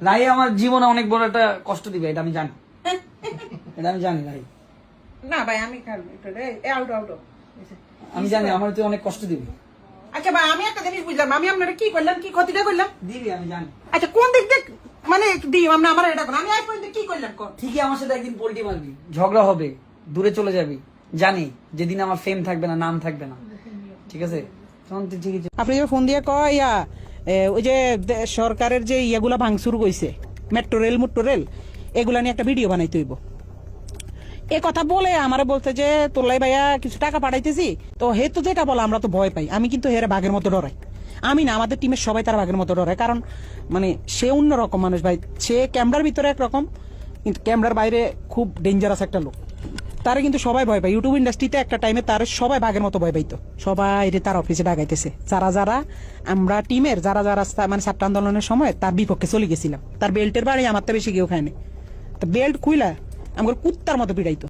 রাই আমার জীবনে অনেক বড় একটা কষ্ট দিবে, এটা আমি জানি, এটা আমি জানি রাই। না ভাই আমি খেলবো একটু রে, আউট আউট। আমি জানি আমার তুই অনেক কষ্ট দিবি। আচ্ছা ভাই আমি একটা জিনিস বুঝলাম, আমি আপনারা কি করলাম, কি ক্ষতিটা করলাম? দিবি আমি জানি। আচ্ছা কোন দিক দিয়ে মানে দিই আমরা আমার এটা করেন, আমি আজ পর্যন্ত কি করলাম কোন? ঠিকই আমার সাথে একদিন পোল্টি মারবি, ঝগড়া হবে, দূরে চলে যাবি, জানি যেদিন আমার ফেম থাকবে না, নাম থাকবে না, ঠিক আছে? তখন তুই ঠিকই আপনি যে ফোন দিয়ে কয় ইয়া ওই যে সরকারের যে ইয়াগুলা ভাঙচুর কইছে, মেট্রো রেল এগুলা নিয়ে একটা ভিডিও বানাইতে হইব। এ কথা বলে আমারে বলতে যে তোলাই ভাইয়া কিছু টাকা পাঠাইতেছি, তো হে তো যেটা বলে আমরা তো ভয় পাই। আমি কিন্তু হেরে বাঘের মতো ডরাই। আমি না, আমাদের টিমের সবাই তার বাঘের মতো ডরায়, কারণ মানে সে অন্যরকম মানুষ ভাই। সে ক্যামেরার ভিতরে একরকম, কিন্তু ক্যামেরার বাইরে খুব ডেঞ্জারাস একটা লোক। তারে কিন্তু সবাই ভয় পায়। ইউটিউব ইন্ডাস্ট্রিতে একটা টাইমে তার সবাই বাঘের মতো ভয় পাইতো, সবাই তার অফিসে ডাকাইতেছে। যারা আমরা টিমের যারা মানে ছাত্র আন্দোলনের সময় তার বিপক্ষে চলে গেছিলাম, তার বেল্টের বাড়ি আমার তো বেশি কেউ খায়নি। তো বেল্ট খুইলা আমার কুত্তার মতো পিড়াইতো।